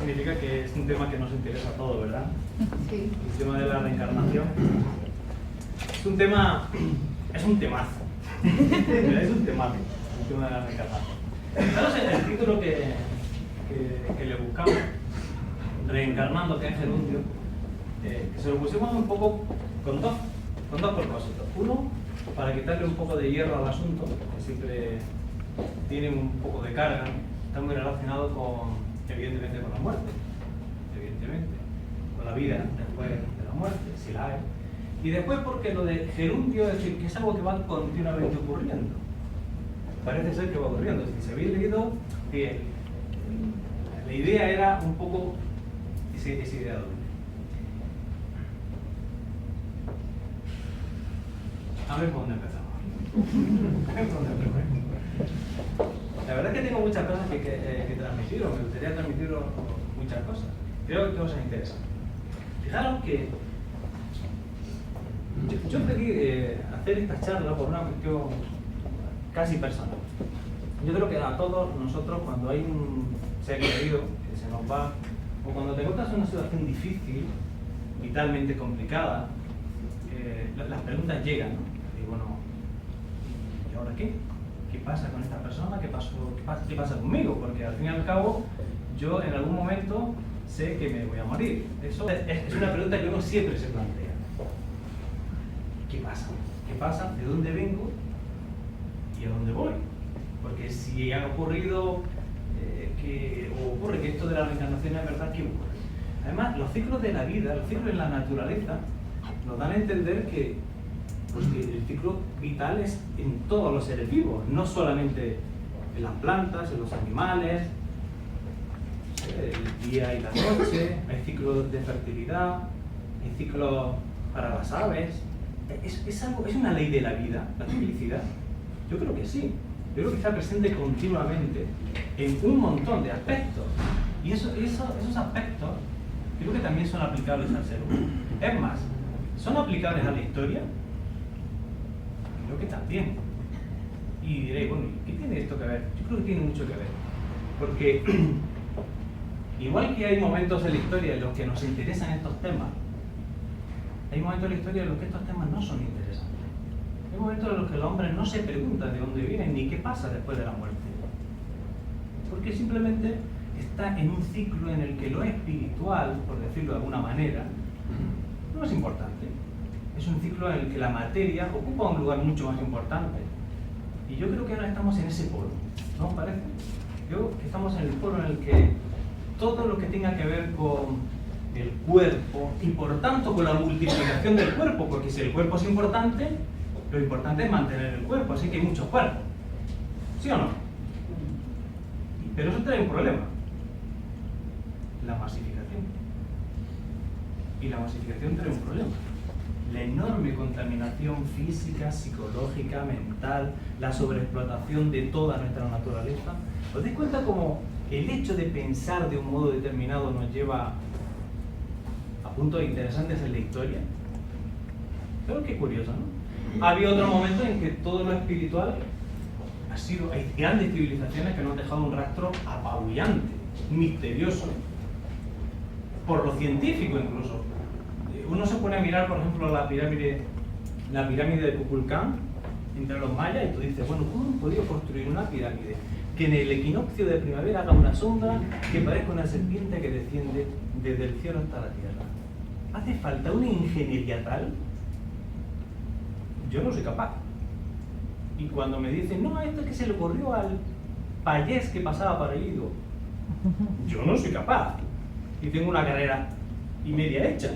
significa que es un tema que nos interesa a todos, ¿verdad? Sí. El tema de la reencarnación. Es un tema, es un temazo. Es un temazo, el tema de la reencarnación. Fijaros en el título que le buscamos, Reencarnando, que es Gerundio, que se lo pusimos un poco con dos propósitos. Uno, para quitarle un poco de hierro al asunto, que siempre tiene un poco de carga, está muy relacionado evidentemente con la muerte, evidentemente, con la vida después de la muerte, si la hay. Y después porque lo de gerundio es decir, que es algo que va continuamente ocurriendo. Parece ser que va ocurriendo. Si se habéis leído, la idea era un poco esa idea doble. A ver por dónde empezamos. La verdad es que tengo muchas cosas que transmitiros, me gustaría transmitiros muchas cosas. Creo que os interesa. Fijaros que yo pedí hacer esta charla por una cuestión casi personal. Yo creo que a todos nosotros, cuando hay un ser querido que se nos va, o cuando te encuentras en una situación difícil, vitalmente complicada, las preguntas llegan, ¿no? Y bueno, ¿y ahora qué? ¿Qué pasa con esta persona? ¿Qué pasa conmigo? Porque al fin y al cabo, yo en algún momento sé que me voy a morir. Eso es una pregunta que uno siempre se plantea. ¿Qué pasa? ¿Qué pasa? ¿De dónde vengo? ¿Y a dónde voy? Porque si ha ocurrido o ocurre que esto de la reencarnación es verdad, ¿qué ocurre? Además, los ciclos de la vida, los ciclos en la naturaleza, nos dan a entender que el ciclo vital es en todos los seres vivos, no solamente en las plantas, en los animales, el día y la noche, hay ciclos de fertilidad, hay ciclos para las aves. ¿Es una ley de la vida, la felicidad? Yo creo que sí. Yo creo que está presente continuamente en un montón de aspectos. Y esos aspectos creo que también son aplicables al ser humano. Es más, ¿son aplicables a la historia? Creo que también. Y diréis, bueno, ¿qué tiene esto que ver? Yo creo que tiene mucho que ver. Porque igual que hay momentos en la historia en los que nos interesan estos temas, hay momentos en la historia en los que estos temas no son interesantes. Hay momentos en los que los hombres no se preguntan de dónde vienen ni qué pasa después de la muerte. Porque simplemente está en un ciclo en el que lo espiritual, por decirlo de alguna manera, no es importante. Es un ciclo en el que la materia ocupa un lugar mucho más importante. Y yo creo que ahora estamos en ese polo, ¿no os parece? Yo creo que estamos en el polo en el que todo lo que tenga que ver con el cuerpo y por tanto con la multiplicación del cuerpo, porque si el cuerpo es importante, lo importante es mantener el cuerpo, así que hay muchos cuerpos. ¿Sí o no? Pero eso trae un problema. La masificación. Y la masificación trae un problema. La enorme contaminación física, psicológica, mental, la sobreexplotación de toda nuestra naturaleza. ¿Os dais cuenta cómo el hecho de pensar de un modo determinado nos lleva a puntos interesantes en la historia? Pero qué curioso, ¿no? Ha habido otros momentos en que todo lo espiritual ha sido... Hay grandes civilizaciones que nos han dejado un rastro apabullante, misterioso, por lo científico incluso. Uno se pone a mirar, por ejemplo, la pirámide de Kukulcán entre los mayas y tú dices, bueno, ¿cómo han podido construir una pirámide que en el equinoccio de primavera haga una sombra que parezca una serpiente que desciende desde el cielo hasta la tierra? ¿Hace falta una ingeniería tal? Yo no soy capaz. Y cuando me dicen, no, esto es que se le ocurrió al payés que pasaba por ahí, digo, yo no soy capaz. Y tengo una carrera y media hecha.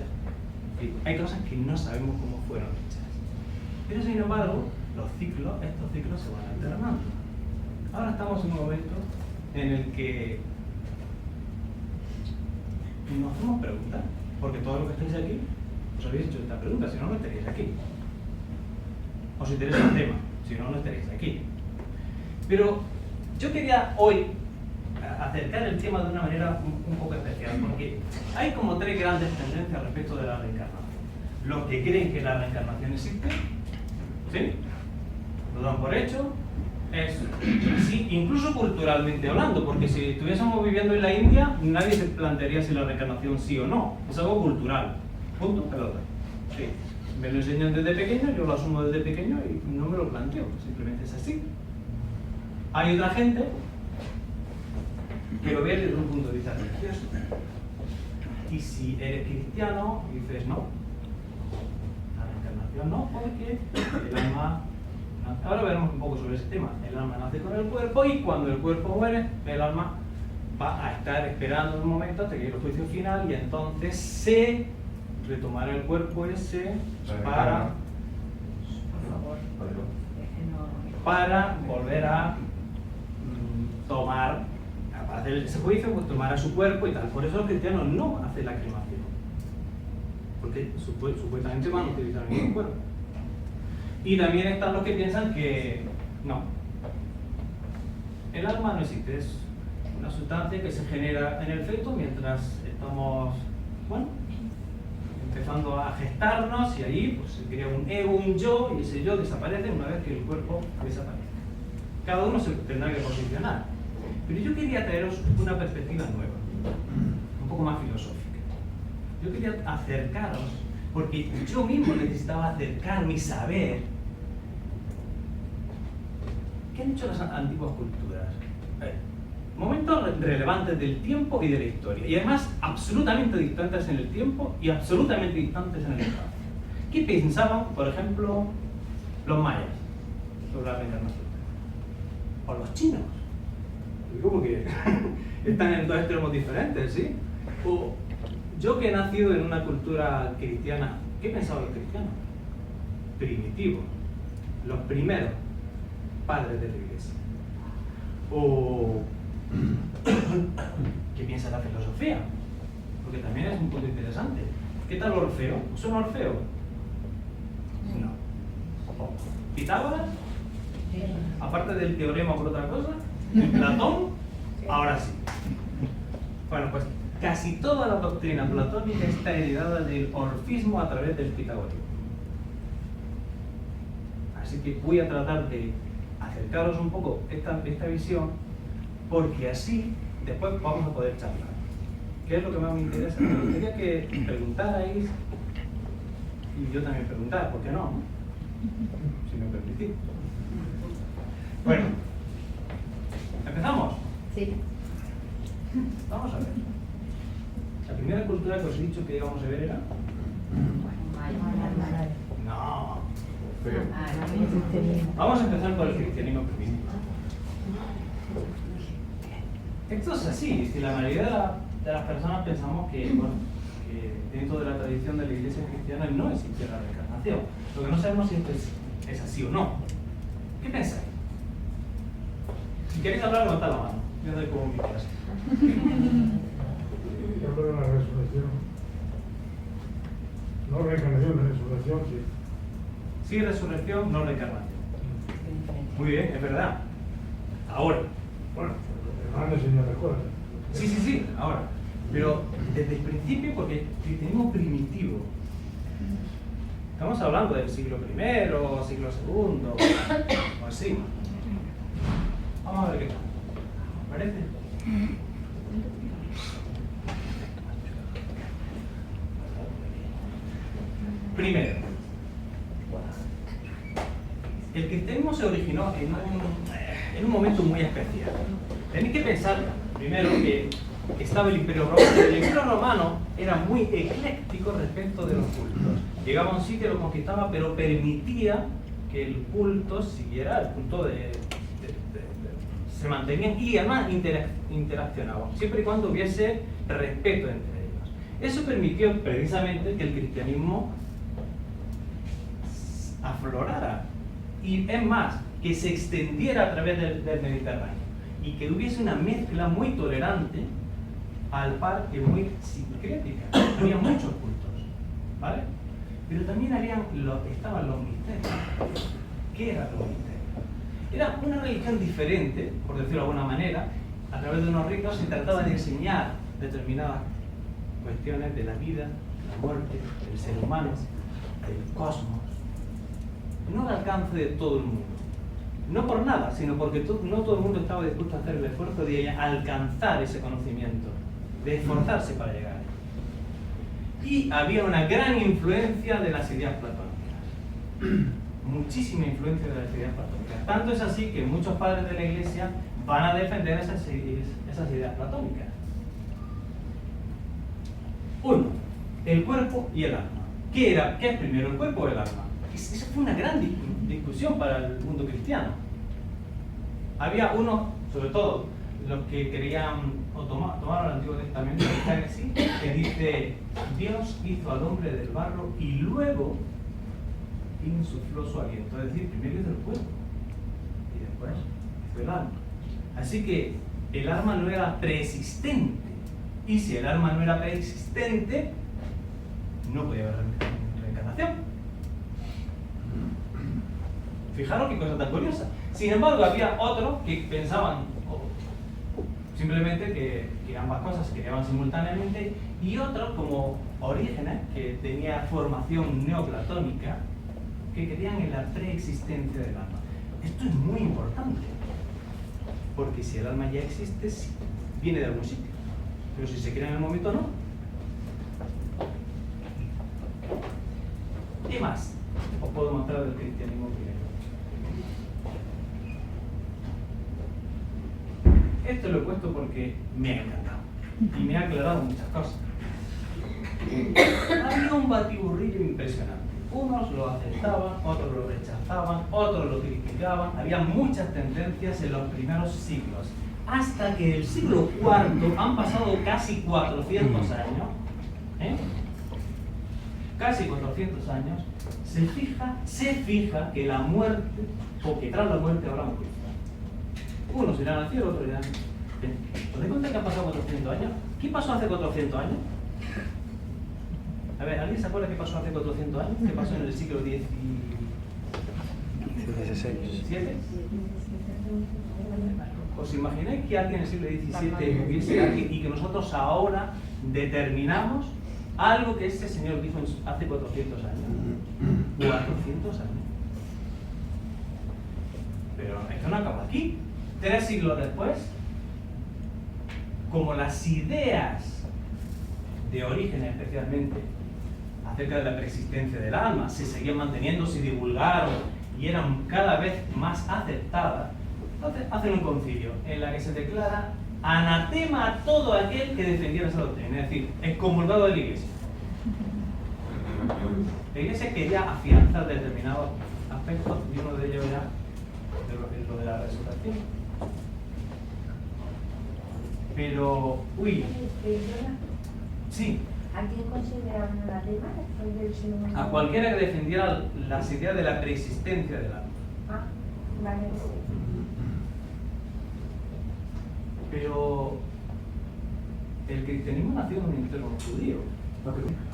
Hay cosas que no sabemos cómo fueron hechas. Pero sin embargo, estos ciclos se van alternando. Ahora estamos en un momento en el que nos hacemos preguntas, porque todos los que estáis aquí os habéis hecho esta pregunta, si no, no estaríais aquí. Os interesa el tema, si no, no estaréis aquí. Pero yo quería hoy acercar el tema de una manera un poco especial, porque hay como tres grandes tendencias respecto de la reencarnación. Los que creen que la reencarnación existe, ¿sí? Lo dan por hecho, Es así, incluso culturalmente hablando, porque si estuviésemos viviendo en la India, nadie se plantearía si la reencarnación sí o no. Es algo cultural. Punto, pelota. Sí. Me lo enseñan desde pequeño, yo lo asumo desde pequeño y no me lo planteo. Simplemente es así. Hay otra gente que lo ve desde un punto de vista religioso. Y si eres cristiano, dices no. La reencarnación no, porque el alma... Ahora veremos un poco sobre ese tema. El alma nace con el cuerpo y cuando el cuerpo muere, el alma va a estar esperando un momento hasta que llegue el juicio final y entonces se retomará el cuerpo ese para volver a tomar, para hacer ese juicio, pues tomar a su cuerpo y tal. Por eso los cristianos no hacen la cremación, porque supuestamente van a utilizar el mismo cuerpo. Y también están los que piensan que no, el alma no existe, es una sustancia que se genera en el feto mientras estamos, bueno, empezando a gestarnos, y ahí pues, se crea un ego, un yo, y ese yo desaparece una vez que el cuerpo desaparece. Cada uno se tendrá que posicionar. Pero yo quería traeros una perspectiva nueva, un poco más filosófica. Yo quería acercaros, porque yo mismo necesitaba acercarme y saber qué han hecho las antiguas culturas. Momentos relevantes del tiempo y de la historia, y además absolutamente distantes en el tiempo y absolutamente distantes en el espacio. ¿Qué pensaban, por ejemplo, los mayas sobre la reencarnación? O los chinos. Digo que están en dos extremos diferentes, ¿sí? O yo que he nacido en una cultura cristiana, ¿qué pensaban los cristianos? Primitivos, los primeros padres de la iglesia. O ¿qué piensa la filosofía? Porque también es un punto interesante. ¿Qué tal Orfeo? ¿Suena Orfeo? No. ¿Pitágoras? Aparte del teorema por otra cosa. ¿Platón? Ahora sí. Bueno, pues casi toda la doctrina platónica está heredada del orfismo a través del pitagorismo. Así que voy a tratar de acercaros un poco esta visión, porque así después vamos a poder charlar. ¿Qué es lo que más me interesa? Me gustaría que preguntarais y yo también preguntar, ¿por qué no? Si me permitís. Bueno, ¿empezamos? Sí. Vamos a ver. La primera cultura que os he dicho que íbamos a ver era... No. Vamos a empezar por el cristianismo primitivo. Esto es así, si la mayoría de las personas pensamos que, bueno, que dentro de la tradición de la iglesia cristiana no existe la reencarnación. Lo que no sabemos si es así o no. ¿Qué pensáis? Si queréis hablar, levantad la mano. Yo doy como mi clase. Yo hablo de la resurrección. No reencarnación, la resurrección, sí. Sí, resurrección, no reencarnación. Muy bien, es verdad. Ahora. Bueno, me han enseñado las cosas. Sí, ahora. Pero desde el principio, porque el cristianismo primitivo. Estamos hablando del siglo I, siglo II, o así. Vamos a ver qué tal. ¿Parece? Primero, el cristianismo se originó en un momento muy especial. Tenéis que pensar, primero, que estaba el Imperio Romano. El Imperio Romano era muy ecléctico respecto de los cultos. Llegaba a un sitio, lo conquistaba, pero permitía que el culto siguiera, el culto se mantenían y además interaccionaban, siempre y cuando hubiese respeto entre ellos. Eso permitió precisamente que el cristianismo aflorara y es más, que se extendiera a través del Mediterráneo y que hubiese una mezcla muy tolerante al par que muy sincrética. Había muchos cultos, ¿vale? Pero también estaban los misterios. ¿Qué eran los misterios? Era una religión diferente, por decirlo de alguna manera. A través de unos ritos se trataba de enseñar determinadas cuestiones de la vida, la muerte, del ser humano, del cosmos, no al alcance de todo el mundo. No por nada, sino porque no todo el mundo estaba dispuesto a hacer el esfuerzo de alcanzar ese conocimiento, de esforzarse para llegar a él. Y había una gran influencia de las ideas platónicas. Muchísima influencia de las ideas platónicas. Tanto es así que muchos padres de la Iglesia van a defender esas ideas platónicas. Uno, el cuerpo y el alma. ¿Qué es primero, el cuerpo o el alma? Esa fue una gran discusión para el mundo cristiano. Había uno, sobre todo los que querían o tomaron el Antiguo Testamento de Génesis, que dice: Dios hizo al hombre del barro y luego insufló su aliento. Es decir, primero hizo el cuerpo y después hizo el alma. Así que el alma no era preexistente. Y si el alma no era preexistente, no podía haber reencarnación. Fijaros qué cosa tan curiosa. Sin embargo, había otros que pensaban simplemente que ambas cosas se creaban simultáneamente, y otros, como Orígenes, que tenía formación neoplatónica, que creían en la preexistencia del alma. Esto es muy importante, porque si el alma ya existe, sí, viene de algún sitio, pero si se crea en el momento, no. ¿Qué más os puedo mostrar del cristianismo primero? Esto lo he puesto porque me ha encantado y me ha aclarado muchas cosas. Había un batiburrillo impresionante. Unos lo aceptaban, otros lo rechazaban, otros lo criticaban. Había muchas tendencias en los primeros siglos. Hasta que el siglo IV han pasado casi 400 años. Casi 400 años. Se fija que la muerte, o que tras la muerte habrá un juicio. Unos irán al cielo, otros irán. ¿Os dais cuenta que han pasado 400 años? ¿Qué pasó hace 400 años? A ver, ¿alguien se acuerda qué pasó hace 400 años? ¿Qué pasó en el siglo XVI? ¿Os imagináis que alguien en el siglo XVII hubiese alguien y que nosotros ahora determinamos algo que ese señor dijo hace 400 años? 400 años. Pero esto no acaba aquí. 3 siglos después, como las ideas de Orígenes especialmente acerca de la preexistencia del alma se seguían manteniendo, se divulgaron y eran cada vez más aceptadas, entonces hacen un concilio en la que se declara anatema a todo aquel que defendiera esa doctrina, es decir, excomulgado de la Iglesia. La Iglesia quería afianzar determinados aspectos y uno de ellos era lo de la resurrección. Pero, sí. ¿A quién consideraban anatema después del segundo? A cualquiera que defendiera las ideas de la preexistencia del alma. Ah, vale. Pero el cristianismo nació en un entorno judío.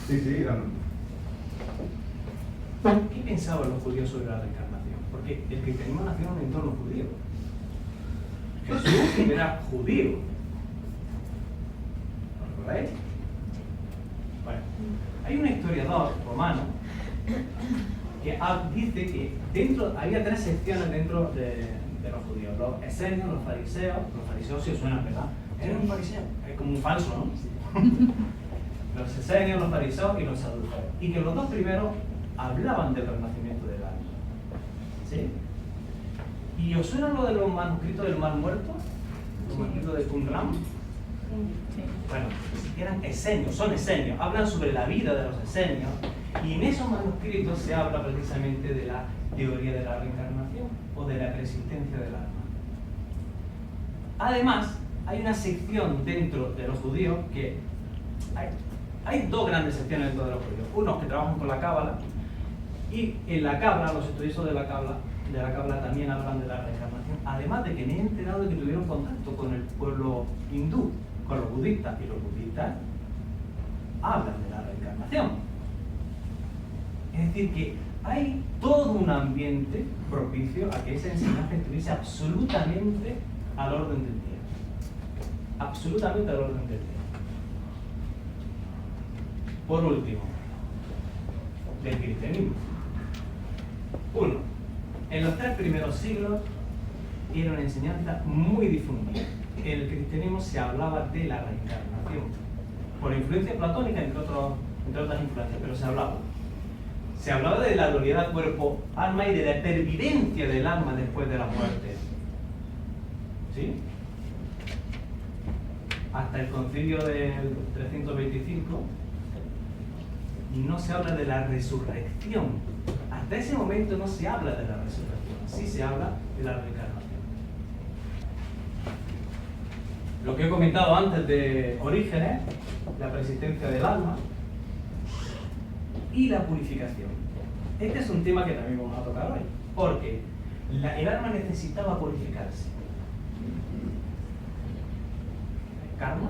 Sí. ¿Qué pensaban los judíos sobre la reencarnación? Porque el cristianismo nació en un entorno judío. Jesús era judío. ¿Lo recordáis? Bueno, hay un historiador romano que dice que había 3 secciones dentro de los judíos: los esenios, los fariseos sí os suenan, ¿verdad? Era un fariseo, es como un falso, ¿no? Los esenios, los fariseos y los saduceos. Y que los 2 primeros hablaban del renacimiento del alma. ¿Sí? ¿Y os suena lo de los manuscritos del Mar Muerto? Los manuscritos de Qumran. Bueno, eran esenios, son esenios, hablan sobre la vida de los esenios, y en esos manuscritos se habla precisamente de la teoría de la reencarnación o de la preexistencia del alma. Además, hay una sección dentro de los judíos que hay 2 grandes secciones dentro de los judíos: unos que trabajan con la cábala, y en la cábala, los estudiosos de la cábala también hablan de la reencarnación, además de que me he enterado de que tuvieron contacto con el pueblo hindú, con los budistas, y los budistas hablan de la reencarnación. Es decir, que hay todo un ambiente propicio a que esa enseñanza estuviese absolutamente al orden del día. Absolutamente al orden del día. Por último, del cristianismo. 1. En los 3 primeros siglos era una enseñanza muy difundida. En el cristianismo se hablaba de la reencarnación, por influencia platónica, entre otras influencias, pero se hablaba. Se hablaba de la dualidad cuerpo-alma y de la pervivencia del alma después de la muerte. ¿Sí? Hasta el concilio del 325 no se habla de la resurrección. Hasta ese momento no se habla de la resurrección, sí se habla de la reencarnación. Lo que he comentado antes de Orígenes, la persistencia del alma y la purificación. Este es un tema que también vamos a tocar hoy, porque el alma necesitaba purificarse. ¿Karma?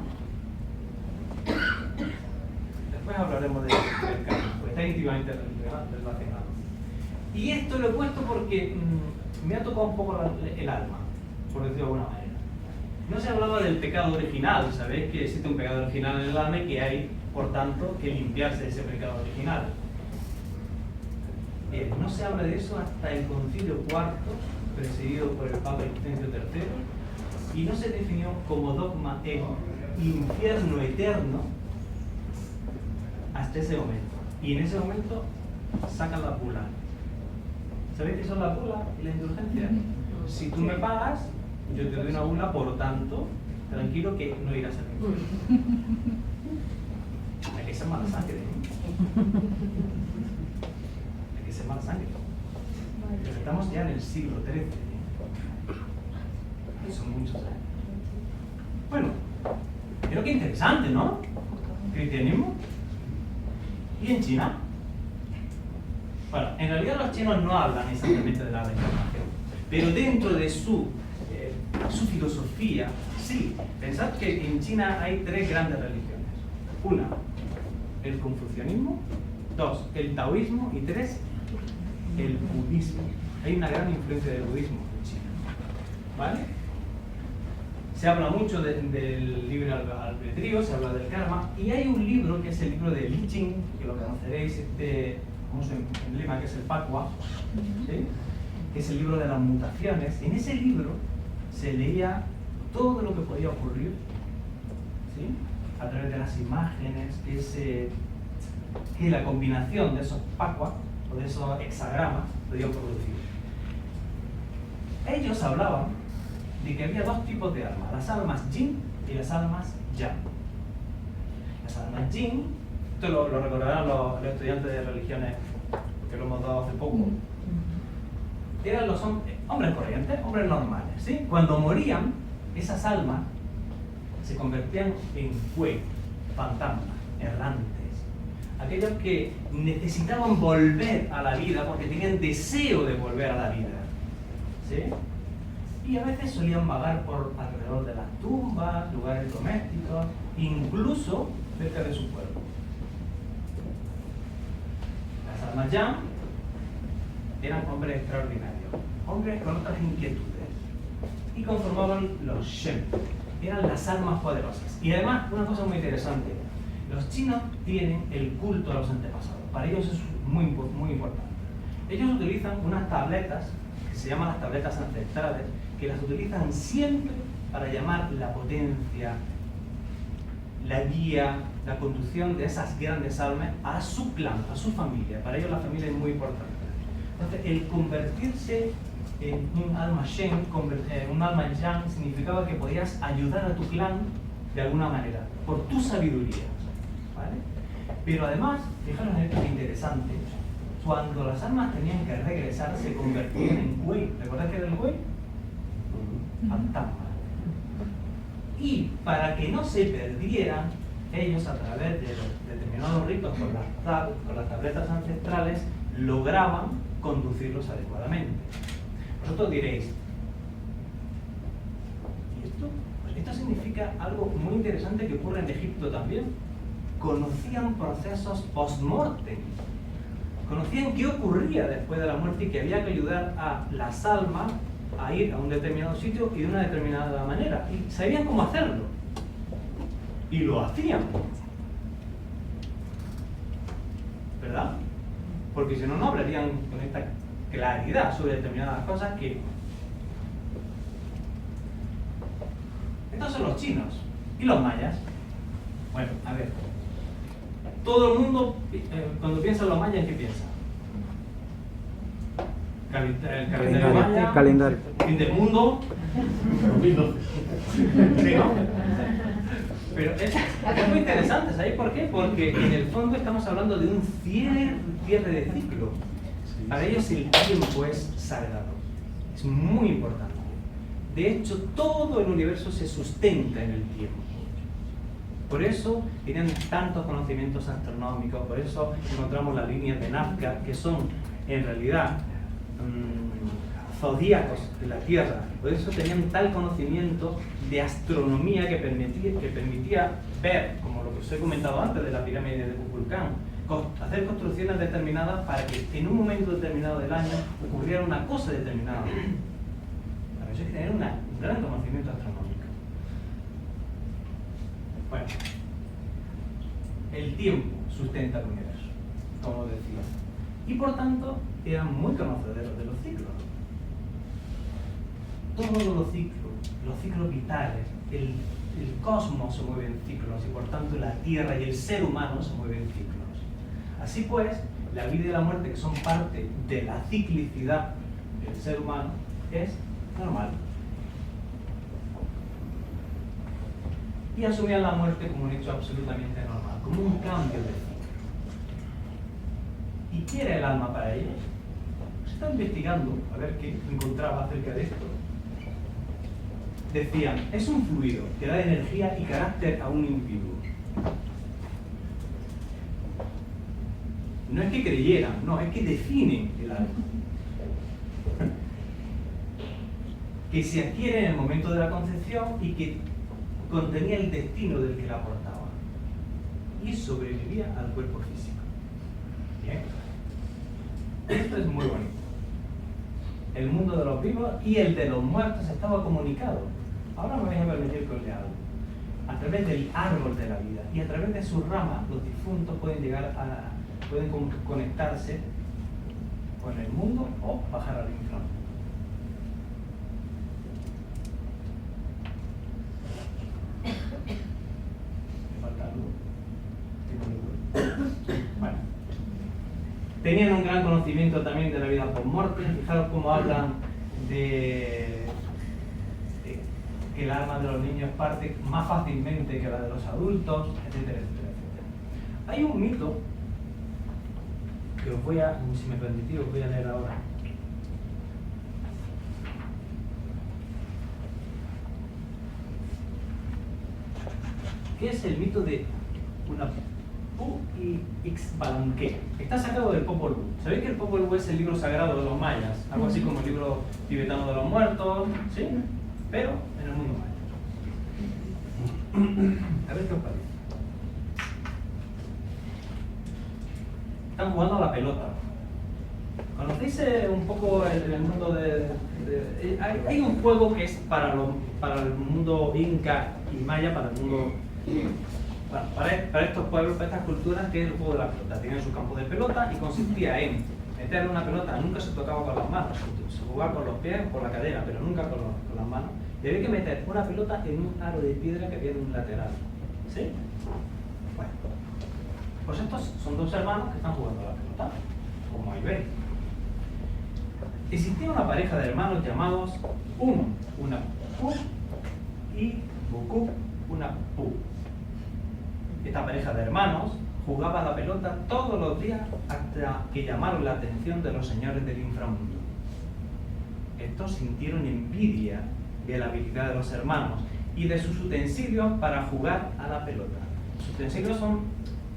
Después hablaremos del karma, porque está íntimamente relacionado. Y esto lo he puesto porque me ha tocado un poco el alma, por decirlo de alguna manera. No se hablaba del pecado original, sabéis que existe un pecado original en el alma y que hay, por tanto, que limpiarse de ese pecado original. No se habla de eso hasta el Concilio IV, presidido por el Papa Inocencio III, y no se definió como dogma el infierno eterno hasta ese momento. Y en ese momento sacan la bula. ¿Sabéis qué son la bula y la indulgencia? Si tú me pagas, yo te doy una bula, por tanto, tranquilo que no irás al infierno. Hay que ser mala sangre, Hay que ser mala sangre. Pero estamos ya en el siglo XIII. Son muchos años. Bueno, pero qué interesante, ¿no? Cristianismo. ¿Y en China? Bueno, en realidad los chinos no hablan exactamente de la reencarnación, pero dentro de su filosofía, sí. Pensad que en China hay tres grandes religiones. Una, el confucianismo. Dos, el taoísmo. Y tres, el budismo. Hay una gran influencia del budismo en China. ¿Vale? Se habla mucho del libre albedrío, se habla del karma, y hay un libro que es el libro de Li Jing, que lo conoceréis, este famoso emblema que es el Pakwa, ¿sí? Que es el libro de las mutaciones. En ese libro se leía todo lo que podía ocurrir, ¿sí? A través de las imágenes, que la combinación de esos Pakwa, o de esos hexagramas, podía producir. Ellos hablaban de que había dos tipos de almas, las almas yin y las almas yang. Las almas yin, esto lo recordarán los estudiantes de religiones que lo hemos dado hace poco, eran los hombres corrientes, hombres normales, ¿sí? Cuando morían, esas almas se convertían en kuei, fantasmas, errantes, aquellos que necesitaban volver a la vida porque tenían deseo de volver a la vida, ¿sí? Y a veces solían vagar por alrededor de las tumbas, lugares domésticos, incluso cerca de su pueblo. Las almas yang eran hombres extraordinarios, hombres con otras inquietudes, y conformaban los shen, eran las almas poderosas. Y además, una cosa muy interesante, los chinos tienen el culto a los antepasados, para ellos es muy importante. Ellos utilizan unas tabletas, que se llaman las tabletas ancestrales, que las utilizan siempre para llamar la potencia, la guía, la conducción de esas grandes almas a su clan, a su familia. Para ellos la familia es muy importante. Entonces, el convertirse en un alma Shen, un alma Yang, significaba que podías ayudar a tu clan de alguna manera, por tu sabiduría, ¿vale? Pero además, fijaros en esto interesante, cuando las almas tenían que regresar, se convertían en kuei. ¿Recordáis que era el kuei? Fantasma. Y para que no se perdieran, ellos a través de determinados ritos con las tabletas ancestrales lograban conducirlos adecuadamente. Vosotros diréis, ¿y esto? Pues esto significa algo muy interesante que ocurre en Egipto también. Conocían procesos post-mortem, conocían qué ocurría después de la muerte y que había que ayudar a las almas a ir a un determinado sitio y de una determinada manera, y sabían cómo hacerlo y lo hacían, ¿verdad? Porque si no, no hablarían con esta claridad sobre determinadas cosas que Estos son los chinos. ¿Y los mayas? Bueno, a ver. Todo el mundo, cuando piensa en los mayas, ¿en qué piensa? El calendario maya, Calendario. fin del mundo. 2012. Sí, ¿no? Pero es muy interesante, ¿sabéis por qué? Porque en el fondo estamos hablando de un cierre de ciclo. Para ellos el tiempo es sagrado, es muy importante. De hecho, todo el universo se sustenta en el tiempo. Por eso tienen tantos conocimientos astronómicos, por eso encontramos las líneas de Nazca, que son en realidad zodíacos de la Tierra. Por eso tenían tal conocimiento de astronomía que permitía ver, como lo que os he comentado antes de la pirámide de Kukulcán, hacer construcciones determinadas para que en un momento determinado del año ocurriera una cosa determinada. Para eso hay que tener un gran conocimiento astronómico. Bueno, el tiempo sustenta el universo, como decía. Y por tanto, eran muy conocedores de los ciclos. Todos los ciclos vitales, el cosmos se mueve en ciclos y por tanto la Tierra y el ser humano se mueven en ciclos. Así pues, la vida y la muerte, que son parte de la ciclicidad del ser humano, es normal. Y asumían la muerte como un hecho absolutamente normal, como un cambio de ciclo. ¿Y qué era el alma para ellos? Se estaba investigando a ver qué encontraba acerca de esto. Decían, es un fluido que da energía y carácter a un individuo. No es que creyeran, no, es que definen el alma. Que se adquiere en el momento de la concepción y que contenía el destino del que la portaba. Y sobrevivía al cuerpo físico. Bien. Esto es muy bonito. El mundo de los vivos y el de los muertos estaba comunicado. Ahora me vais a permitir que os lea algo. A través del árbol de la vida y a través de sus ramas, los difuntos pueden conectarse con el mundo o bajar al infierno. Me falta algo. Bueno. Tenían un gran conocimiento también de la vida por muerte. Fijaros cómo hablan de que el alma de los niños parte más fácilmente que la de los adultos, etcétera, etcétera, etcétera. Hay un mito que os voy a, si me permitís, os voy a leer ahora. Que es el mito de Unapu y Ixbalanque. Está sacado del Popol Vuh. ¿Sabéis que el Popol Vuh es el libro sagrado de los mayas? Algo así como el libro tibetano de los muertos, ¿sí? Pero en el mundo maya. A ver qué os parece. Están jugando a la pelota. ¿Conocéis un poco el mundo hay un juego que es para el mundo inca y maya, para el mundo... Para estos pueblos, para estas culturas, que es el juego de la pelota. Tienen su campo de pelota y consistía en meterle una pelota, nunca se tocaba con las manos, se jugaba con los pies, con la cadera, pero nunca con las manos. Y había que meter una pelota en un aro de piedra que había en un lateral. ¿Sí? Bueno. Pues estos son dos hermanos que están jugando a la pelota, como ahí veis. Existía una pareja de hermanos llamados Unapu y Unapu. Esta pareja de hermanos jugaba a la pelota todos los días hasta que llamaron la atención de los señores del inframundo. Estos sintieron envidia de la habilidad de los hermanos y de sus utensilios para jugar a la pelota. Sus utensilios son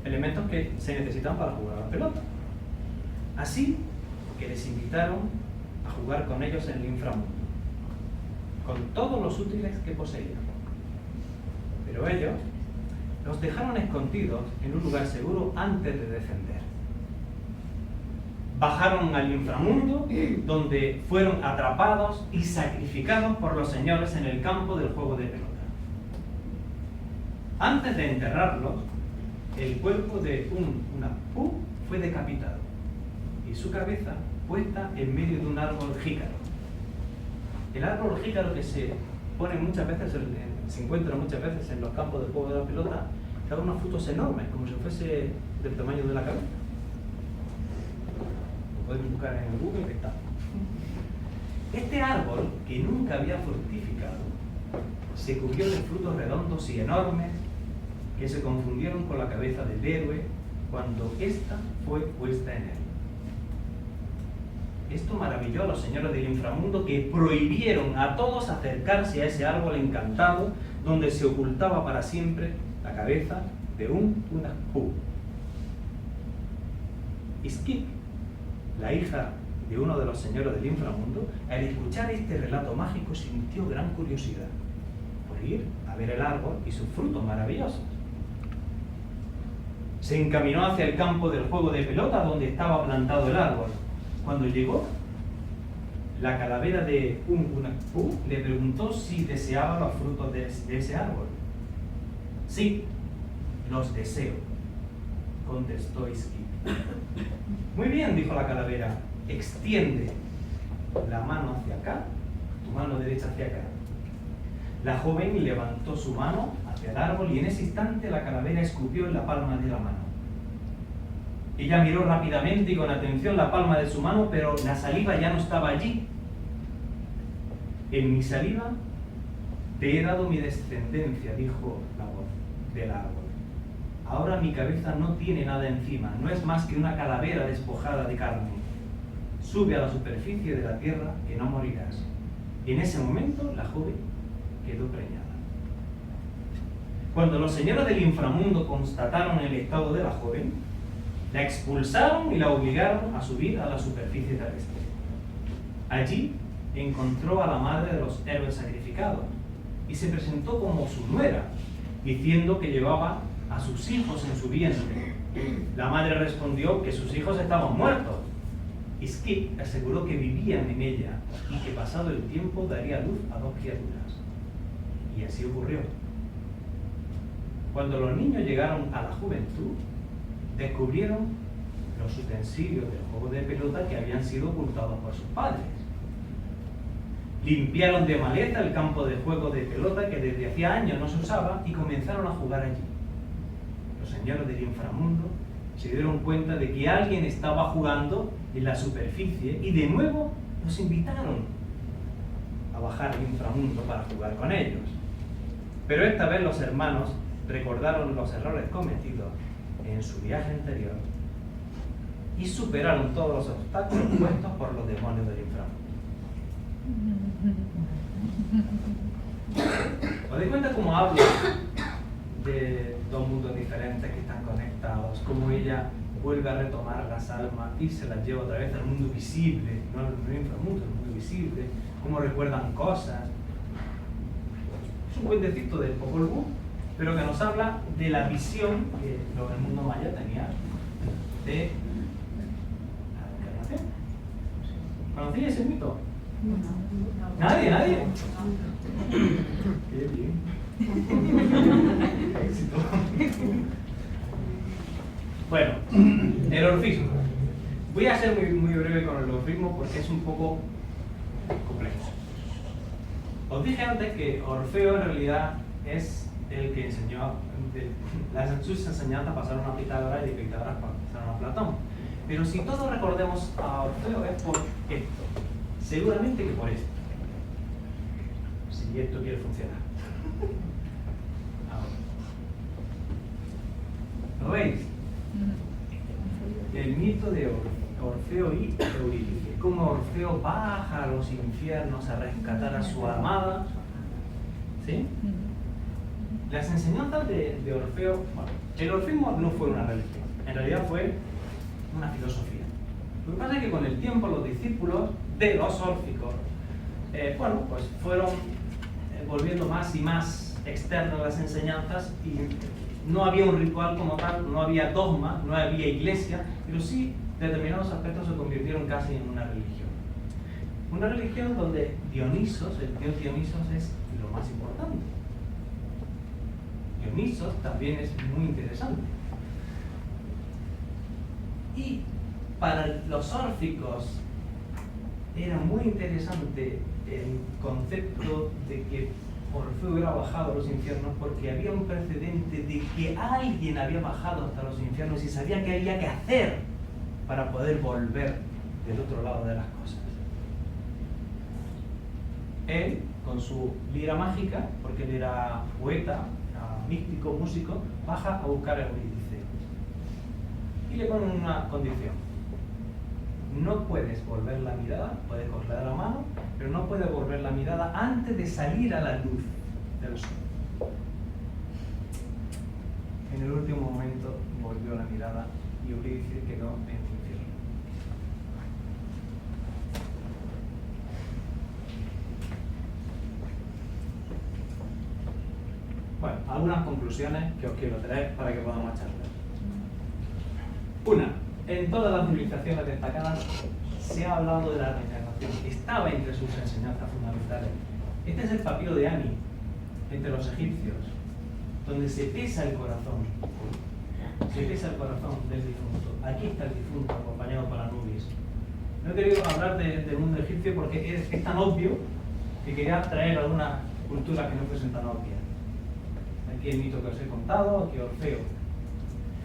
elementos que se necesitan para jugar a la pelota. Así que les invitaron a jugar con ellos en el inframundo, con todos los útiles que poseían. Pero ellos los dejaron escondidos en un lugar seguro antes de descender. Bajaron al inframundo, donde fueron atrapados y sacrificados por los señores en el campo del juego de pelota. Antes de enterrarlos, el cuerpo de Unapu fue decapitado y su cabeza puesta en medio de un árbol jícaro. El árbol jícaro que se pone muchas veces se encuentra muchas veces en los campos de juego de la pelota, que unos frutos enormes, como si fuese del tamaño de la cabeza. Lo pueden buscar en Google, que está. Este árbol, que nunca había fructificado, se cubrió de frutos redondos y enormes que se confundieron con la cabeza del héroe cuando ésta fue puesta en él. Esto maravilló a los señores del inframundo, que prohibieron a todos acercarse a ese árbol encantado donde se ocultaba para siempre la cabeza de un Unahu. Iskip, la hija de uno de los señores del inframundo, al escuchar este relato mágico sintió gran curiosidad por ir a ver el árbol y sus frutos maravillosos. Se encaminó hacia el campo del juego de pelota donde estaba plantado el árbol. Cuando llegó, la calavera de Unahu le preguntó si deseaba los frutos de ese árbol. Sí, los deseo, contestó Iskip. Muy bien, dijo la calavera, extiende la mano hacia acá, tu mano derecha hacia acá. La joven levantó su mano hacia el árbol y en ese instante la calavera escupió en la palma de la mano. Ella miró rápidamente y con atención la palma de su mano, pero la saliva ya no estaba allí. En mi saliva te he dado mi descendencia, dijo la voz del árbol. Ahora mi cabeza no tiene nada encima, no es más que una calavera despojada de carne. Sube a la superficie de la tierra que no morirás. Y en ese momento la joven quedó preñada. Cuando los señores del inframundo constataron el estado de la joven, la expulsaron y la obligaron a subir a la superficie terrestre. Allí encontró a la madre de los héroes sacrificados y se presentó como su nuera, diciendo que llevaba a sus hijos en su vientre. La madre respondió que sus hijos estaban muertos. Iskip aseguró que vivían en ella y que pasado el tiempo daría luz a 2 criaturas. Y así ocurrió. Cuando los niños llegaron a la juventud, descubrieron los utensilios del juego de pelota que habían sido ocultados por sus padres. Limpiaron de maleza el campo de juego de pelota que desde hacía años no se usaba y comenzaron a jugar allí. Los señores del inframundo se dieron cuenta de que alguien estaba jugando en la superficie y de nuevo los invitaron a bajar al inframundo para jugar con ellos. Pero esta vez los hermanos recordaron los errores cometidos en su viaje anterior y superaron todos los obstáculos puestos por los demonios del inframundo. ¿Os dais cuenta cómo habla de 2 mundos diferentes que están conectados? Cómo ella vuelve a retomar las almas y se las lleva otra vez al mundo visible, no al inframundo, al mundo visible. Cómo recuerdan cosas. Es un cuentecito del Popol Vuh, pero que nos habla de la visión que el mundo maya tenía de la reencarnación. ¿Conocéis ese mito? ¿Nadie? Qué bien. Éxito. Bueno, el orfismo. Voy a ser muy breve con el orfismo porque es un poco complejo. Os dije antes que Orfeo en realidad es el que enseñó, sus enseñanzas pasaron a Pitágoras y de Pitágoras pasaron a Platón. Pero si todos recordemos a Orfeo es por esto, seguramente que por esto, si esto quiere funcionar. Ahora. ¿Lo veis? El mito de Orfeo y Eurídice, cómo Orfeo baja a los infiernos a rescatar a su amada, ¿sí? Las enseñanzas de Orfeo, bueno, el orfismo no fue una religión, en realidad fue una filosofía. Lo que pasa es que con el tiempo los discípulos de los órficos, pues fueron volviendo más y más externas las enseñanzas y no había un ritual como tal, no había dogma, no había iglesia, pero sí determinados aspectos se convirtieron casi en una religión. Una religión donde Dionisos, el dios Dionisos, es lo más importante. Dionisos también es muy interesante. Y para los órficos era muy interesante el concepto de que Orfeo hubiera bajado a los infiernos porque había un precedente de que alguien había bajado hasta los infiernos y sabía qué había que hacer para poder volver del otro lado de las cosas. Él, con su lira mágica, porque él era poeta, era místico, músico, baja a buscar a Eurídice. Y le pone una condición. No puedes volver la mirada, puedes cogerle la mano, pero no puedes volver la mirada antes de salir a la luz del sol. En el último momento volvió la mirada y Eurídice quedó en el infierno. Bueno, algunas conclusiones que os quiero traer para que podamos charlar. Una, en todas las civilizaciones destacadas se ha hablado de la reencarnación. Estaba entre sus enseñanzas fundamentales. Este es el papiro de Ani, entre los egipcios, donde se pesa el corazón. Se pesa el corazón del difunto. Aquí está el difunto, acompañado por Anubis. No he querido hablar del mundo egipcio porque es tan obvio que quería traer alguna cultura que no fuesen tan obvias. Aquí el mito que os he contado, aquí Orfeo.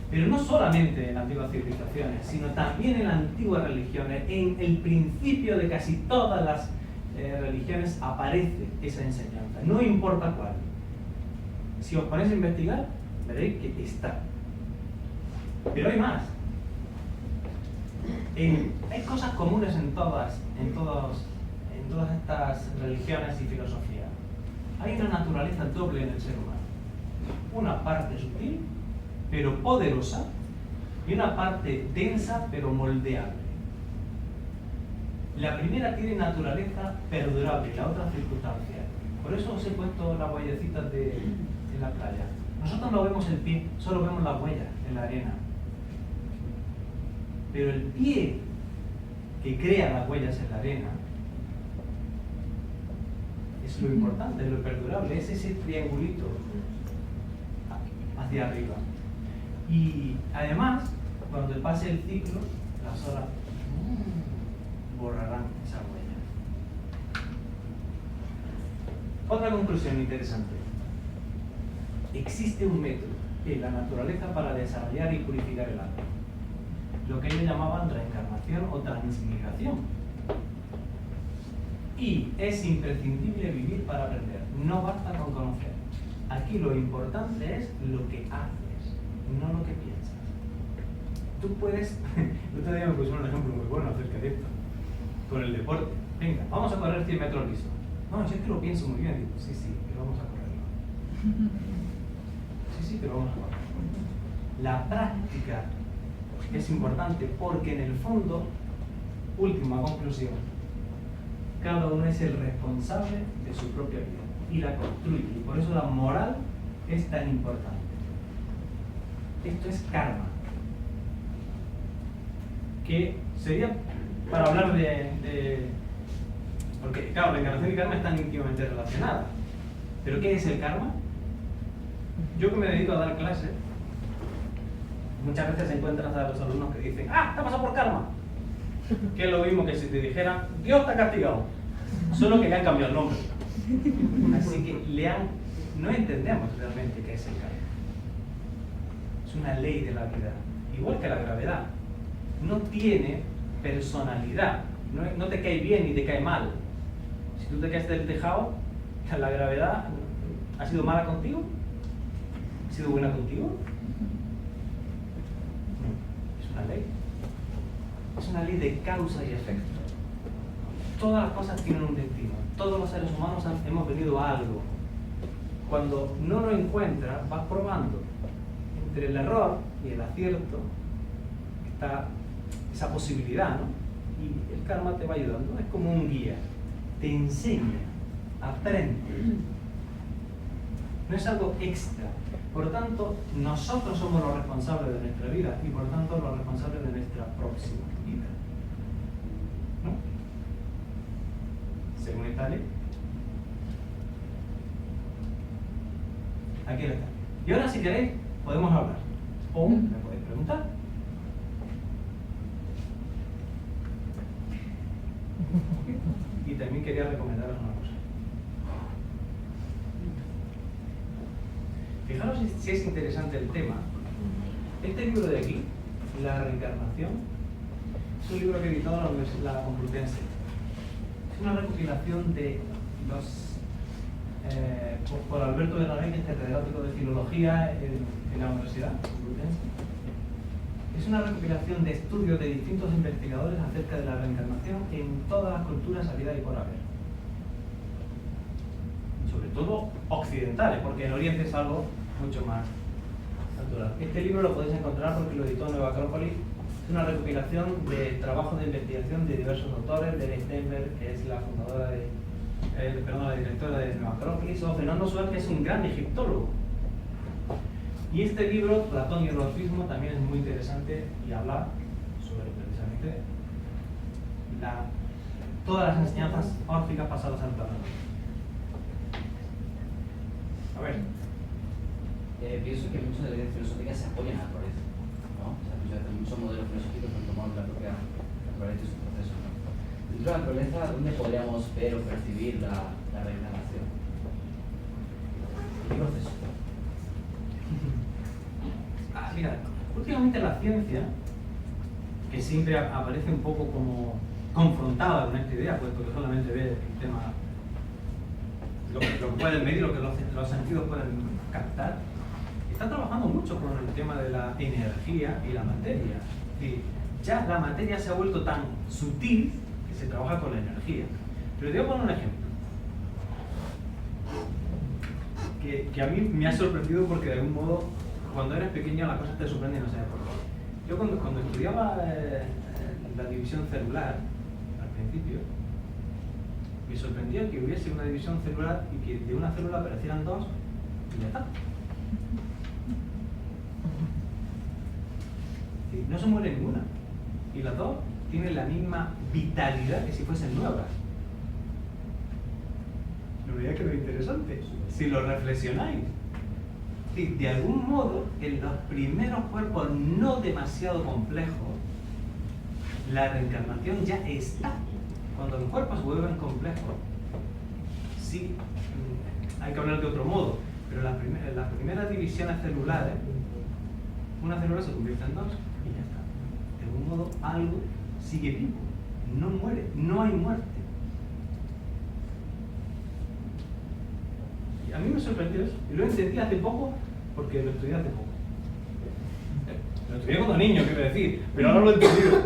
Pero no solamente en las antiguas civilizaciones, sino también en las antiguas religiones, en el principio de casi todas las religiones aparece esa enseñanza, no importa cuál. Si os ponéis a investigar, veréis que está. Pero hay más. Hay cosas comunes en todas estas religiones y filosofías. Hay una naturaleza doble en el ser humano. Una parte sutil, pero poderosa, y una parte densa, pero moldeable. La primera tiene naturaleza perdurable, la otra circunstancial. Por eso os he puesto las huellecitas en la playa. Nosotros no vemos el pie, solo vemos las huellas en la arena. Pero el pie que crea las huellas en la arena es lo importante, es lo perdurable, es ese triangulito hacia arriba. Y además, cuando pase el ciclo, las horas borrarán esa huella. Otra conclusión interesante. Existe un método en la naturaleza para desarrollar y purificar el alma. Lo que ellos llamaban reencarnación o transmigración. Y es imprescindible vivir para aprender. No basta con conocer. Aquí lo importante es lo que haces, no lo que piensas. Tú puedes... El otro día me pusieron un ejemplo muy bueno acerca de esto. Con el deporte. Venga, vamos a correr 100 metros lisos. No, si es que lo pienso muy bien. Digo, sí, pero vamos a correrlo. Sí, pero vamos a correrlo. La práctica es importante porque en el fondo, última conclusión, cada uno es el responsable de su propia vida y la construye. Y por eso la moral es tan importante. Esto es karma. Que sería para hablar porque claro, la encarnación y karma están íntimamente relacionadas. ¿Pero qué es el karma? Yo que me dedico a dar clases, muchas veces encuentras a los alumnos que dicen, ¡ah, te ha pasado por karma! Que es lo mismo que si te dijeran, Dios te ha castigado. Solo que le han cambiado el nombre. Así que no entendemos realmente qué es el karma. Es una ley de la vida. Igual que la gravedad. No tiene personalidad. No te cae bien ni te cae mal. Si tú te caes del tejado, la gravedad ha sido mala contigo. ¿Ha sido buena contigo? No, es una ley. Es una ley de causa y efecto. Todas las cosas tienen un destino. Todos los seres humanos hemos venido a algo. Cuando no lo encuentras, vas probando. Entre el error y el acierto está esa posibilidad, ¿no? Y el karma te va ayudando. Es como un guía. Te enseña, aprende. No es algo extra. Por lo tanto, nosotros somos los responsables de nuestra vida y por lo tanto los responsables de nuestra próxima vida. ¿No? Según esta ley. Aquí está. Y ahora, si queréis, podemos hablar. O me podéis preguntar. Y también quería recomendaros una cosa. Fijaros si es interesante el tema. Este libro de aquí, La reencarnación, es un libro que editó la Complutense. Es una recopilación de por Alberto Bernabé, que es catedrático de Filología en la Universidad Complutense. Es una recopilación de estudios de distintos investigadores acerca de la reencarnación en todas las culturas habidas y por haber. Sobre todo occidentales, porque en Oriente es algo mucho más natural. Este libro lo podéis encontrar porque lo editó Nueva Acrópolis. Es una recopilación de trabajos de investigación de diversos autores, de Steinberg, que es la fundadora la directora de Nueva Acrópolis, o Fernando Suárez, que es un gran egiptólogo. Y este libro, Platón y el Orfismo, también es muy interesante y habla sobre precisamente todas las enseñanzas órficas pasadas al Platón. A ver. Pienso que muchas de las ideas filosóficas se apoyan a la naturaleza, ¿no? O sea, muchos modelos filosóficos han tomado la propia naturaleza y su proceso, ¿no? Dentro de la naturaleza, ¿dónde podríamos ver o percibir la reencarnación? ¿Qué proceso? Mira, últimamente la ciencia, que siempre aparece un poco como confrontada con esta idea, puesto que solamente ve el tema, lo que pueden medir, lo que los sentidos pueden captar, está trabajando mucho con el tema de la energía y la materia. Y ya la materia se ha vuelto tan sutil que se trabaja con la energía. Pero te voy a poner un ejemplo que a mí me ha sorprendido, porque de algún modo cuando eres pequeño las cosas te sorprenden y no sabes por qué. Yo cuando estudiaba la división celular al principio, me sorprendía que hubiese una división celular y que de una célula aparecieran dos y ya está. No se muere ninguna. Y las dos tienen la misma vitalidad que si fuesen nuevas. ¿No veis que es interesante? Si lo reflexionáis. De algún modo, en los primeros cuerpos no demasiado complejos, la reencarnación ya está. Cuando los cuerpos se vuelven complejos, sí, hay que hablar de otro modo, pero las primeras divisiones celulares, una célula se convierte en dos y ya está. De algún modo, algo sigue vivo, no muere, no hay muerte. Y a mí me sorprendió eso, y lo entendí hace poco, porque lo estudié hace poco. Lo estudié cuando niño, quiero decir, pero ahora lo he entendido.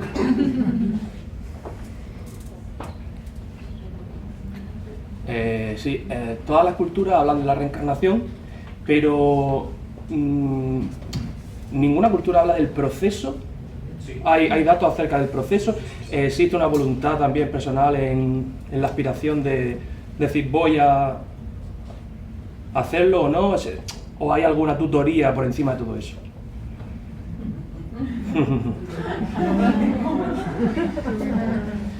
Sí, todas las culturas hablan de la reencarnación, pero ninguna cultura habla del proceso. Sí. Hay datos acerca del proceso. Existe una voluntad también personal en la aspiración de decir voy a hacerlo o no, o hay alguna tutoría por encima de todo eso.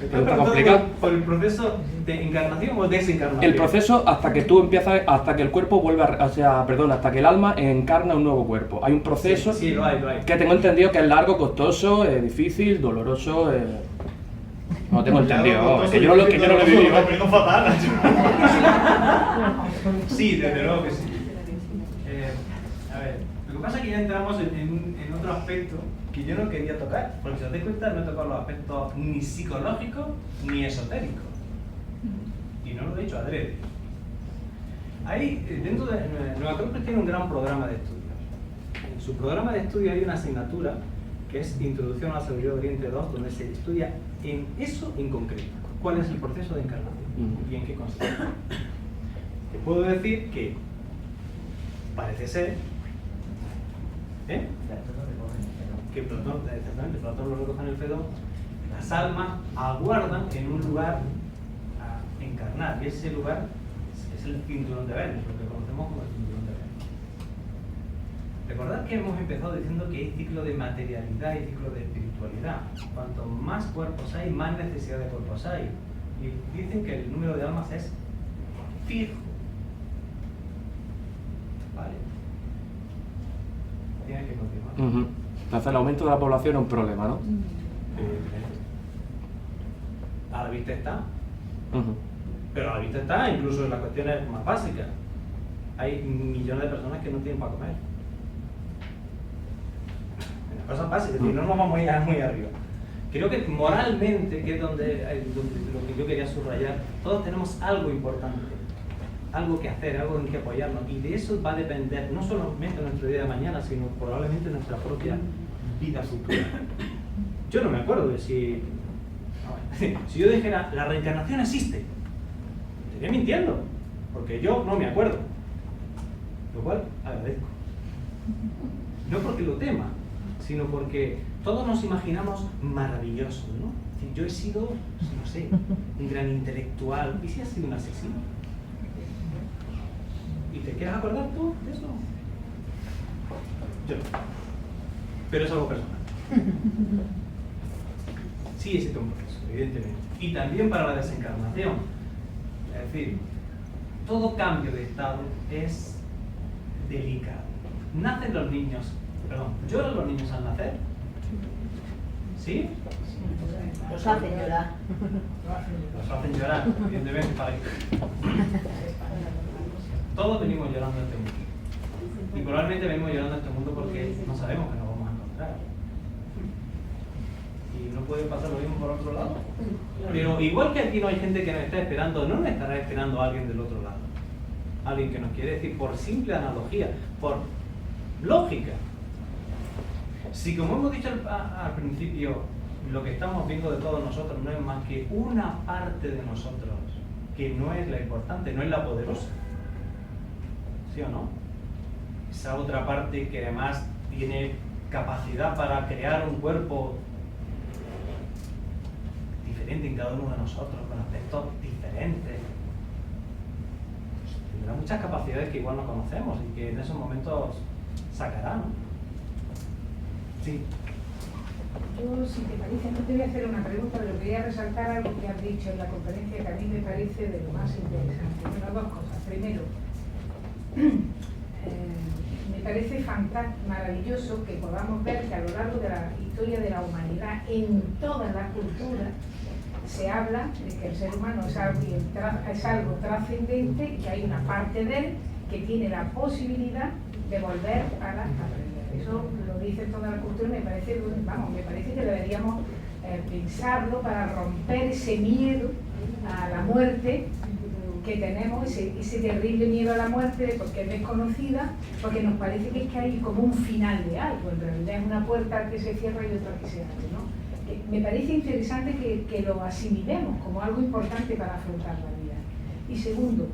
¿Está complicado? ¿Por el proceso de encarnación o desencarnación? El proceso hasta que tú empiezas, hasta que el cuerpo vuelve hasta que el alma encarna un nuevo cuerpo. Hay un proceso Sí, lo hay. que tengo entendido que es largo, costoso, difícil, doloroso. No tengo entendido, que yo no lo he vivido. Sí, desde luego que sí. A ver, lo que pasa es que ya entramos en otro aspecto que yo no quería tocar, porque si os dais cuenta no he tocado los aspectos ni psicológicos ni esotéricos. Y no lo he hecho adrede. Ahí, dentro de Nueva Acrópolis tiene un gran programa de estudios. En su programa de estudio hay una asignatura que es Introducción a la Sabiduría de Oriente 2, donde se estudia en eso en concreto. ¿Cuál es el proceso de encarnación? ¿Y en qué consiste? Te puedo decir que parece ser que Platón lo recoge en el Fedón, las almas aguardan en un lugar a encarnar, y ese lugar es el cinturón de Venus, lo que conocemos como el cinturón de Venus. Recordad que hemos empezado diciendo que hay ciclo de materialidad y ciclo de espiritualidad. Cuanto más cuerpos hay, más necesidad de cuerpos hay. Y dicen que el número de almas es fijo. ¿Vale? Tienes que continuar. Entonces el aumento de la población es un problema, ¿no? A la vista está. Pero a la vista está incluso en las cuestiones más básicas. hay millones de personas que no tienen para comer. Una cosa básica, es decir, no nos vamos a ir muy arriba. Creo que moralmente, que es donde lo que yo quería subrayar, todos tenemos algo importante, algo que hacer, algo en que apoyarnos, y de eso va a depender no solamente nuestro día de mañana, sino probablemente nuestra propia vida futura. Yo no me acuerdo de si yo dijera la reencarnación existe, estaría mintiendo, porque yo no me acuerdo, lo cual agradezco. No porque lo tema, sino porque todos nos imaginamos maravillosos, ¿no? Es decir, yo he sido, no sé, un gran intelectual, ¿y si has sido un asesino? ¿Y te quieres acordar tú de eso? Yo no. Pero es algo personal. Sí existe un proceso, evidentemente. Y también para la desencarnación. Es decir, todo cambio de estado es delicado. Nacen los niños, ¿lloran los niños al nacer? ¿Sí? Los hacen llorar. Los hacen llorar, evidentemente, para que... Todos venimos llorando a este mundo. Y probablemente venimos llorando a este mundo porque no sabemos que nos vamos a encontrar. Y no puede pasar lo mismo por otro lado. Pero igual que aquí no hay gente que nos está esperando, no nos estará esperando alguien del otro lado. Alguien que nos quiere decir, por simple analogía, por lógica. Si, como hemos dicho al principio, lo que estamos viendo de todos nosotros no es más que una parte de nosotros, que no es la importante, no es la poderosa. ¿Sí o no? Esa otra parte que además tiene capacidad para crear un cuerpo diferente en cada uno de nosotros, con aspectos diferentes. Tendrá muchas capacidades que igual no conocemos y que en esos momentos sacarán. Sí. Yo, si te parece, no te voy a hacer una pregunta, pero quería resaltar algo que has dicho en la conferencia que a mí me parece de lo más interesante. Bueno, dos cosas. Primero, me parece fantástico, maravilloso que podamos ver que a lo largo de la historia de la humanidad, en todas las culturas, se habla de que el ser humano es algo trascendente, que hay una parte de él que tiene la posibilidad de volver a aprender. Eso lo dice toda la cultura y me parece que deberíamos pensarlo para romper ese miedo a la muerte que tenemos, ese terrible miedo a la muerte porque es desconocida, porque nos parece que es que hay como un final de algo, en realidad es una puerta que se cierra y otra que se abre, ¿no? Me parece interesante que lo asimilemos como algo importante para afrontar la vida. Y segundo,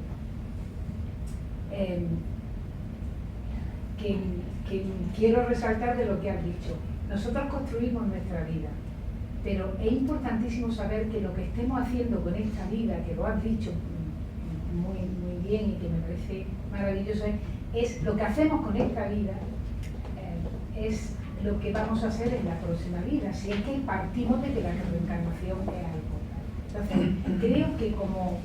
que quiero resaltar de lo que has dicho. Nosotros construimos nuestra vida, pero es importantísimo saber que lo que estemos haciendo con esta vida, que lo has dicho muy bien y que me parece maravilloso, es lo que hacemos con esta vida, es lo que vamos a hacer en la próxima vida, si es que partimos de que la reencarnación es algo. Entonces, creo que como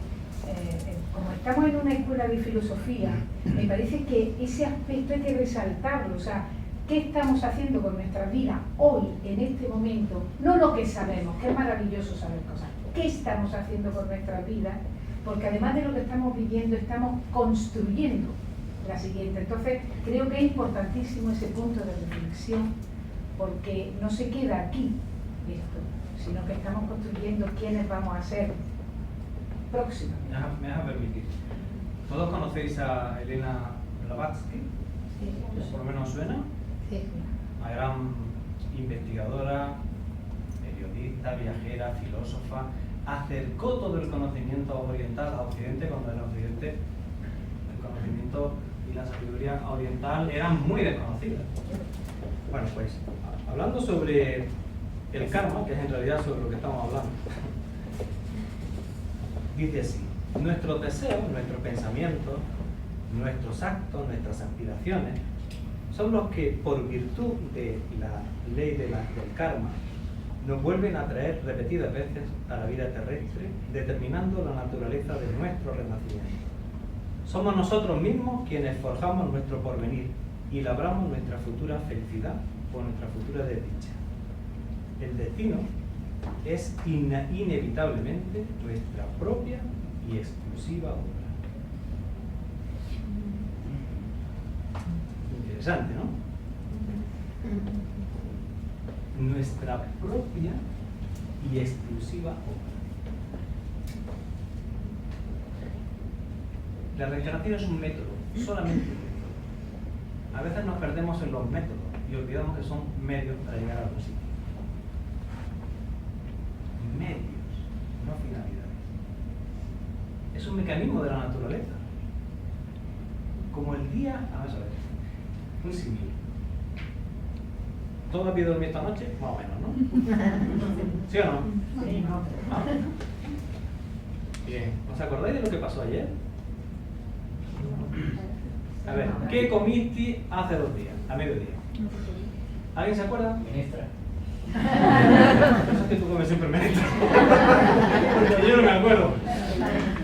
estamos en una escuela de filosofía, me parece que ese aspecto hay que resaltarlo, o sea, ¿qué estamos haciendo con nuestra vida hoy, en este momento? No lo que sabemos, que es maravilloso saber cosas, ¿qué estamos haciendo con nuestra vida? Porque además de lo que estamos viviendo, estamos construyendo la siguiente. Entonces, creo que es importantísimo ese punto de reflexión, porque no se queda aquí esto, sino que estamos construyendo quiénes vamos a ser próximos. Me vas a permitir. ¿Todos conocéis a Elena Blavatsky? Sí. ¿Por lo menos suena? Sí. Una gran investigadora, periodista, viajera, filósofa, acercó todo el conocimiento oriental a Occidente cuando en Occidente el conocimiento y la sabiduría oriental eran muy desconocidas. Bueno, pues hablando sobre el karma, que es en realidad sobre lo que estamos hablando, dice así: nuestros deseos, nuestros pensamientos, nuestros actos, nuestras aspiraciones son los que, por virtud de la ley del karma, nos vuelven a traer repetidas veces a la vida terrestre, determinando la naturaleza de nuestro renacimiento. Somos nosotros mismos quienes forjamos nuestro porvenir y labramos nuestra futura felicidad o nuestra futura desdicha. El destino es inevitablemente nuestra propia y exclusiva obra. Interesante, ¿no? Nuestra propia y exclusiva obra. La reencarnación es un método, solamente un método. A veces nos perdemos en los métodos y olvidamos que son medios para llegar a algún sitio. Medios, no finalidades. Es un mecanismo de la naturaleza. Como el día, vamos a ver, un símil. ¿Todos habéis dormido esta noche? Más o menos, ¿no? ¿Sí o no? Sí, no. Ah. Bien, ¿os acordáis de lo que pasó ayer? A ver, ¿qué comiste hace 2 días, a mediodía? ¿Alguien se acuerda? Ministra. Eso es que tú comes siempre menestra. Porque yo no me acuerdo.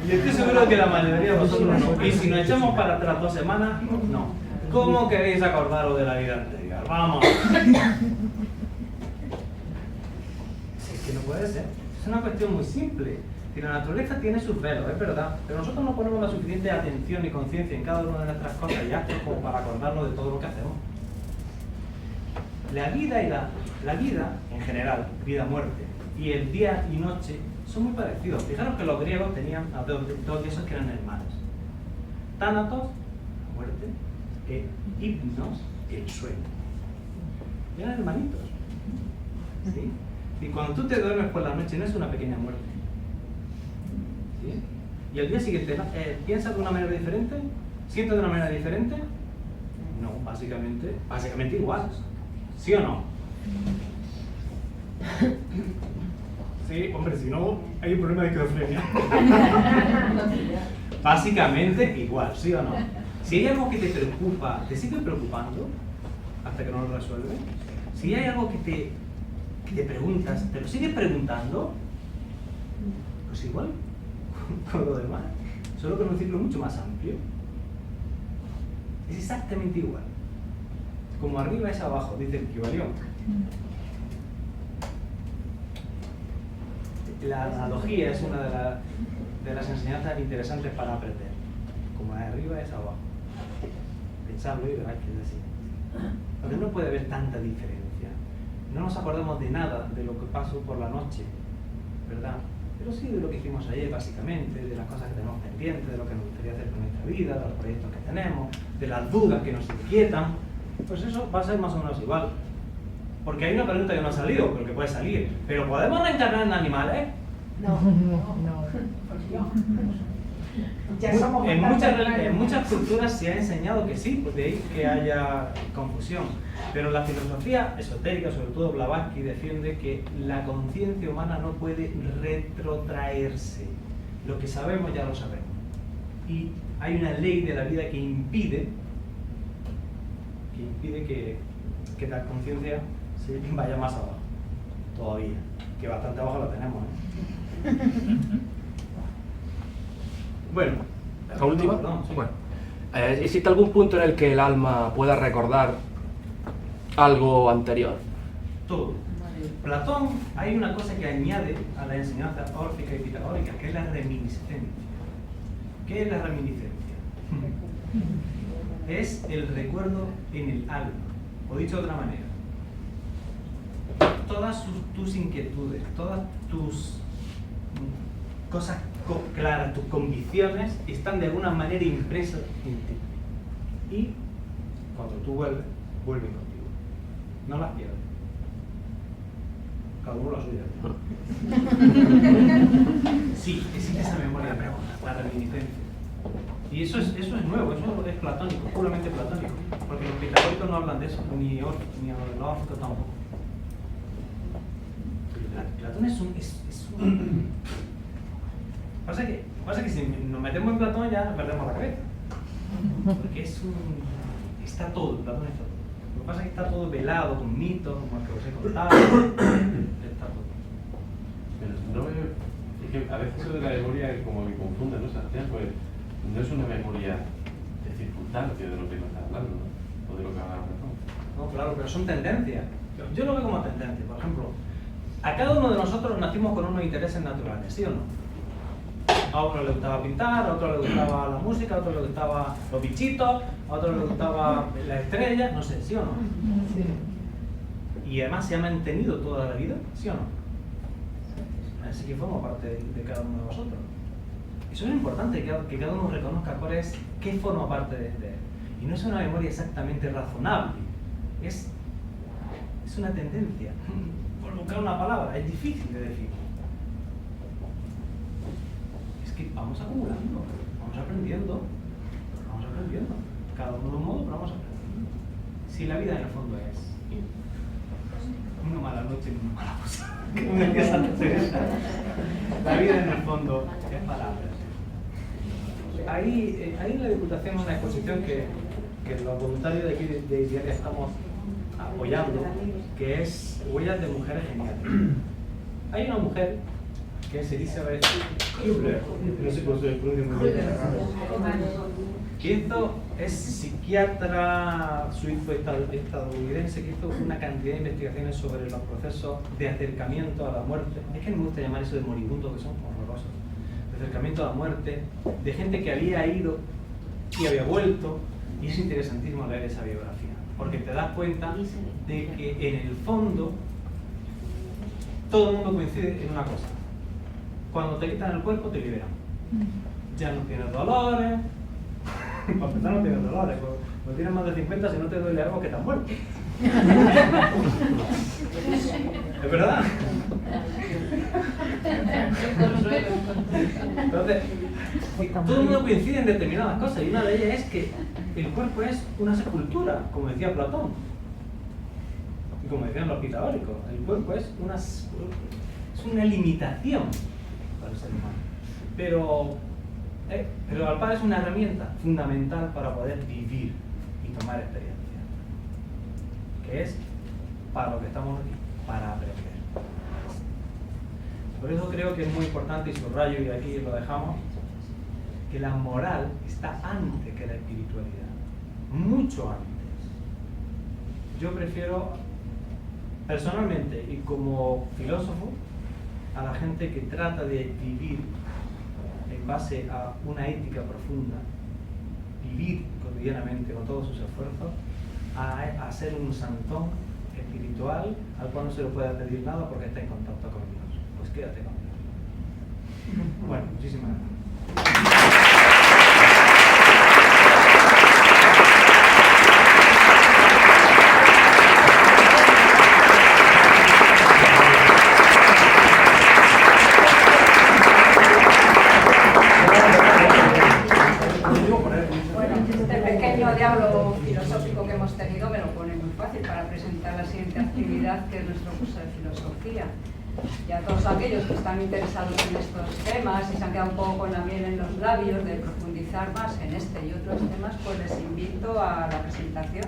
Y estoy seguro que la mayoría de vosotros no. Y si nos echamos para atrás 2 semanas, no. ¿Cómo queréis acordaros de la vida anterior? Vamos. Es que no puede ser. Es una cuestión muy simple. Si la naturaleza tiene sus velos, es verdad, pero nosotros no ponemos la suficiente atención y conciencia en cada una de nuestras cosas y actos como para acordarnos de todo lo que hacemos. La vida y la vida en general, vida-muerte, y el día y noche son muy parecidos. Fijaros que los griegos tenían a 2 dioses que eran hermanos. Tánatos, la muerte, e Hipnos, el sueño. Eran hermanitos. ¿Sí? Y cuando tú te duermes por la noche no es una pequeña muerte. ¿Sí? Y al día siguiente, ¿piensas de una manera diferente? ¿Sientes de una manera diferente? No, básicamente igual. ¿Sí o no? Sí, hombre, si no, hay un problema de esquizofrenia. Básicamente igual, ¿sí o no? Si hay algo que te preocupa, te sigue preocupando hasta que no lo resuelves. Si hay algo que te preguntas, te lo sigues preguntando, pues igual con lo demás, solo con un ciclo mucho más amplio. Es exactamente igual. Como arriba es abajo, dice el Kybalión. La analogía es una de las enseñanzas interesantes para aprender. Como arriba es abajo. Pensadlo y verás que es así. Porque no puede haber tanta diferencia. No nos acordamos de nada de lo que pasó por la noche, ¿verdad? Pero sí de lo que hicimos ayer, básicamente, de las cosas que tenemos pendientes, de lo que nos gustaría hacer con nuestra vida, de los proyectos que tenemos, de las dudas que nos inquietan. Pues eso va a ser más o menos igual. Porque hay una pregunta que no ha salido, pero que puede salir. ¿Pero podemos reencarnar en animales? No. Ya somos En muchas culturas se ha enseñado que sí, pues de ahí que haya confusión. Pero la filosofía esotérica, sobre todo Blavatsky, defiende que la conciencia humana no puede retrotraerse. Lo que sabemos ya lo sabemos. Y hay una ley de la vida que impide que la conciencia se vaya más abajo. Todavía. Que bastante abajo la tenemos, Bueno, ¿La última? Perdón, sí. Bueno, ¿existe algún punto en el que el alma pueda recordar algo anterior? Todo. Platón, hay una cosa que añade a la enseñanza órfica y pitagórica, que es la reminiscencia. ¿Qué es la reminiscencia? Es el recuerdo en el alma, o dicho de otra manera, todas tus inquietudes, todas tus cosas claras, tus convicciones están de alguna manera impresas en ti. Y cuando tú vuelven contigo. No las pierdes. Cada uno la suya. Sí, existe esa memoria, la reminiscencia. Y eso es nuevo, eso es platónico, puramente platónico. Porque los pitagóricos no hablan de eso, ni los órficos tampoco. Platón es un... Pasa que si nos metemos en Platón ya perdemos la cabeza. Porque está todo, Platón está todo. Lo que pasa es que está todo velado con mitos, como el que os he contado. Está todo. Pero es que a veces eso de la memoria como me confunde, ¿no? Sebastián, pues no es una memoria de circunstancias de lo que nos está hablando, ¿no? O de lo que habla Platón. No, claro, pero son tendencias. Yo lo veo como tendencia. Por ejemplo, a cada uno de nosotros nacimos con unos intereses naturales, ¿sí o no? A uno le gustaba pintar, a otro le gustaba la música, a otro le gustaba los bichitos, a otro le gustaba las estrellas, no sé, ¿sí o no? Y además se ha mantenido toda la vida, ¿sí o no? Así que forma parte de cada uno de vosotros. Eso es importante, que cada uno reconozca cuál es, qué forma parte de él. Y no es una memoria exactamente razonable, es una tendencia. Por buscar una palabra, es difícil de decir. Es que vamos acumulando, vamos aprendiendo. Cada uno de un modo, pero vamos aprendiendo. Si la vida en el fondo es una mala noche y una mala cosa. Como decía Santa Teresa. La vida en el fondo es palabras. Ahí en la Diputación una exposición que los voluntarios de aquí de Diaria estamos apoyando, que es Huellas de Mujeres Geniales. Hay una mujer que es Elizabeth Kubler, no sé cómo se pronuncia muy bien, que es psiquiatra suizo-estadounidense, que hizo una cantidad de investigaciones sobre los procesos de acercamiento a la muerte. Es que no me gusta llamar eso de moribundos, que son horrorosos. De acercamiento a la muerte, de gente que había ido y había vuelto, y es interesantísimo leer esa biografía, porque te das cuenta de que en el fondo todo el mundo coincide en una cosa: cuando te quitan el cuerpo te liberan. Ya no tienes dolores. Para empezar, no tienes dolores. Cuando tienes más de 50, si no te duele algo, que te has muerto. ¿Es verdad? Entonces, todo el mundo coincide en determinadas cosas, y una de ellas es que el cuerpo es una sepultura, como decía Platón. Y como decían los pitagóricos, el cuerpo es una limitación para el ser humano. Pero el alpar es una herramienta fundamental para poder vivir y tomar experiencia, que es para lo que estamos aquí, para aprender. Por eso creo que es muy importante, y subrayo, y aquí lo dejamos, que la moral está antes que la espiritualidad, mucho antes. Yo prefiero, personalmente y como filósofo, a la gente que trata de vivir en base a una ética profunda, vivir cotidianamente con todos sus esfuerzos, a ser un santón espiritual al cual no se le puede pedir nada porque está en contacto con Dios. Pues quédate con Dios. Bueno, muchísimas gracias. Diálogo filosófico que hemos tenido me lo pone muy fácil para presentar la siguiente actividad, que es nuestro curso de filosofía. Y a todos aquellos que están interesados en estos temas y se han quedado un poco con la miel en los labios de profundizar más en este y otros temas, pues les invito a la presentación